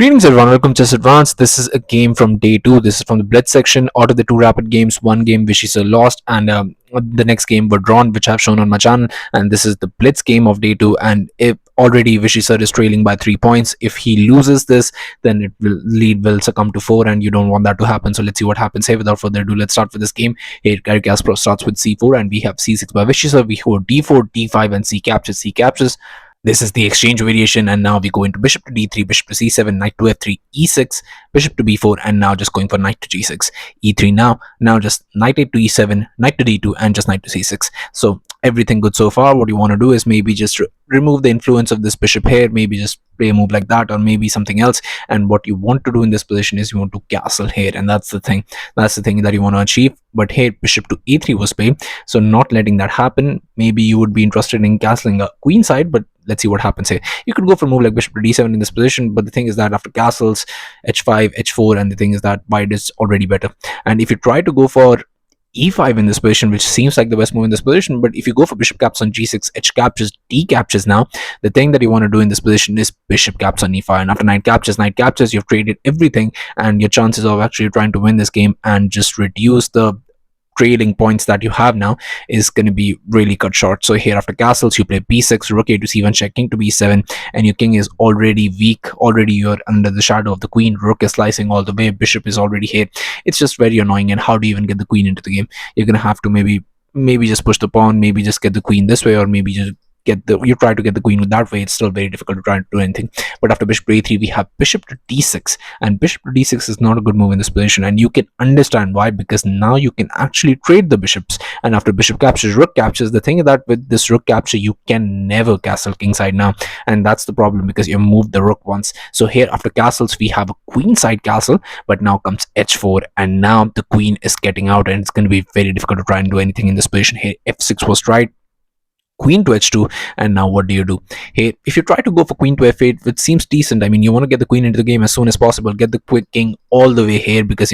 Greetings everyone, welcome to Chess Advanced. This is a game from day 2. This is from the Blitz section. Out of the 2 rapid games, one game Vishy sir lost and the next game were drawn, which I've shown on my channel. And this is the Blitz game of day 2. And if already Vishy sir is trailing by 3 points, if he loses this, then lead will succumb to 4, and you don't want that to happen. So let's see what happens here. Without further ado, let's start with this game. Here, Garry Kasparov starts with c4, and we have c6 by Vishy sir. We hold d4, d5, and c captures, c captures. This is the exchange variation, and now we go into bishop to d3, bishop to c7, knight to f3, e6, bishop to b4, and now just going for knight to g6, e3 now just knight 8 to e7, knight to d2, and just knight to c6. So everything good so far. What you want to do is maybe just remove the influence of this bishop here, maybe just play a move like that, or maybe something else. And what you want to do in this position is you want to castle here, and that's the thing that you want to achieve. But here bishop to e3 was played, so not letting that happen. Maybe you would be interested in castling a queen side, but let's see what happens here. You could go for a move like bishop to d7 in this position, but the thing is that after castles, h5, h4, and the thing is that white is already better. And if you try to go for e5 in this position, which seems like the best move in this position, but if you go for bishop caps on g6, h captures, d captures, now the thing that you want to do in this position is bishop caps on e5, and after knight captures, you've traded everything, and your chances of actually trying to win this game and just reduce the trailing points that you have now is going to be really cut short. So here after castles, you play b6, rook a to c1 check, king to b7, and your king is already weak. Already you're under the shadow of the queen. Rook is slicing all the way, bishop is already here. It's just very annoying. And how do you even get the queen into the game? You're gonna have to maybe just push the pawn, maybe just get the queen this way, or maybe just you try to get the queen with that way. It's still very difficult to try to do anything. But after bishop to a3, we have bishop to d6, and bishop to d6 is not a good move in this position, and you can understand why, because now you can actually trade the bishops. And after bishop captures, rook captures. The thing is that with this rook capture, you can never castle kingside now, and that's the problem, because you moved the rook once. So here after castles, we have a queenside castle, but now comes h4, and now the queen is getting out, and it's going to be very difficult to try and do anything in this position. Here f6 was tried, queen to h2, and now what do you do here? If you try to go for queen to f8, which seems decent, I mean, you want to get the queen into the game as soon as possible, get the quick king all the way here, because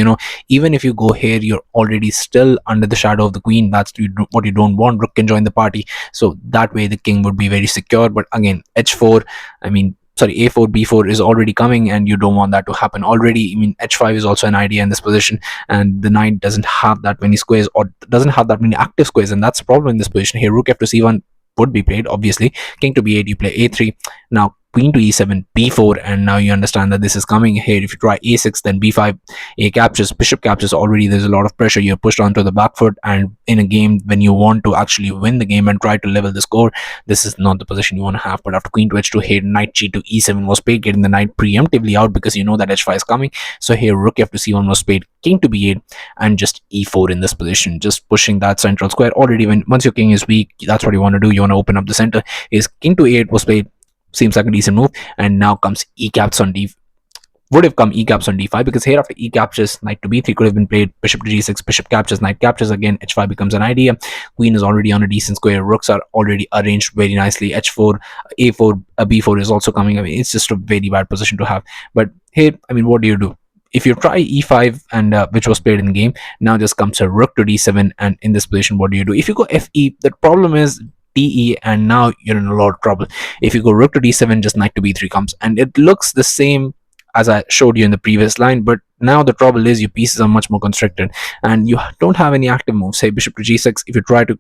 even if you go here, you're already still under the shadow of the queen. That's what you don't want. Rook can join the party, so that way the king would be very secure. But again, h4, a4, b4 is already coming, and you don't want that to happen already. I mean, h5 is also an idea in this position, and the knight doesn't have that many squares, or doesn't have that many active squares, and that's the problem in this position. Here rook f to c1 would be played, obviously. King to b8, you play a3. Now queen to e7, b4, and now you understand that this is coming. Here if you try a6, then b5, a captures, bishop captures. Already there's a lot of pressure. You're pushed onto the back foot, and in a game when you want to actually win the game and try to level the score, this is not the position you want to have. But after queen to h2, here knight g to e7 was played, getting the knight preemptively out, because you know that h5 is coming. So here rook f to c1 was played, king to b8, and just e4 in this position, just pushing that central square. Already once your king is weak, that's what you want to do. You want to open up the center. Is king to a8 was played, seems like a decent move, and now comes e caps on d. Would have come e caps on d5, because here after e captures, knight to b3 could have been played, bishop to g6, bishop captures, knight captures again, h5 becomes an idea. Queen is already on a decent square, rooks are already arranged very nicely. h4, a4, b4 is also coming. I mean, it's just a very bad position to have. But here, I mean, what do you do? If you try e5, and which was played in the game, now just comes a rook to d7, and in this position, what do you do? If you go fe, the problem is de, and now you're in a lot of trouble. If you go rook to d7, just knight to b3 comes, and it looks the same as I showed you in the previous line, but now the trouble is your pieces are much more constricted, and you don't have any active moves. Say bishop to g6, if you try to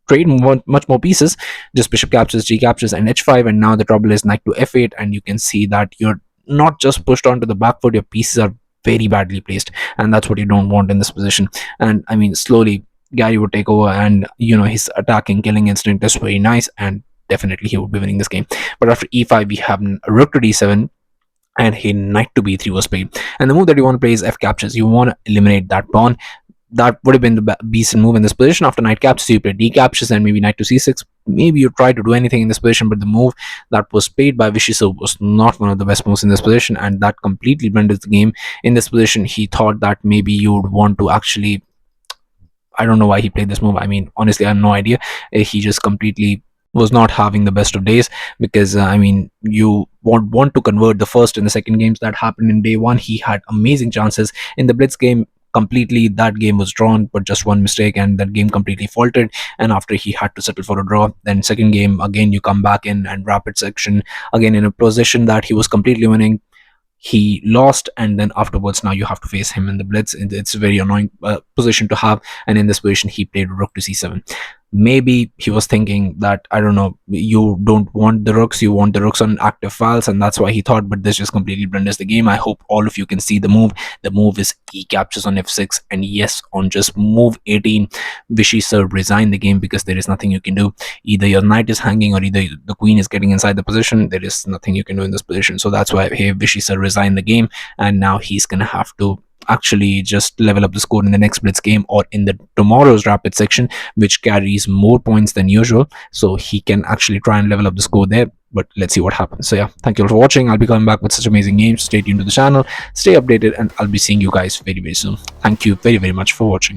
trade much more pieces, just bishop captures, g captures, and h5, and now the trouble is knight to f8, and you can see that you're not just pushed onto the back foot, your pieces are very badly placed, and that's what you don't want in this position. And I mean, slowly Garry would take over, and his attacking killing instinct is very nice, and definitely he would be winning this game. But after e5, we have rook to d7, and here knight to b3 was played, and the move that you want to play is f captures. You want to eliminate that pawn. That would have been the decent move in this position. After knight captures, you play d captures, and maybe knight to c6. Maybe you try to do anything in this position, but the move that was played by Vishy sir was not one of the best moves in this position, and that completely blended the game. In this position, he thought that maybe you would want to actually, I don't know why he played this move. I mean, honestly, I have no idea. He just completely was not having the best of days, because I mean, you want to convert the first and the second games that happened in day 1. He had amazing chances in the blitz game. Completely, that game was drawn, but just one mistake, and that game completely faltered, and after he had to settle for a draw. Then second game, again you come back in, and rapid section, again in a position that he was completely winning, he lost, and then afterwards now you have to face him in the blitz. It's a very annoying position to have, and in this position he played rook to c7. Maybe he was thinking that, I don't know, you don't want the rooks, you want the rooks on active files, and that's why he thought. But this just completely blunders the game. I hope all of you can see the move. The move is e captures on f6, and yes, on just move 18, Vishy sir resign the game, because there is nothing you can do. Either your knight is hanging, or either the queen is getting inside the position. There is nothing you can do in this position. So that's why here Vishy sir resigned the game, and now he's gonna have to actually just level up the score in the next blitz game, or in the tomorrow's rapid section, which carries more points than usual. So he can actually try and level up the score there. But let's see what happens. So yeah, thank you all for watching. I'll be coming back with such amazing games. Stay tuned to the channel, stay updated, and I'll be seeing you guys very, very soon. Thank you very, very much for watching.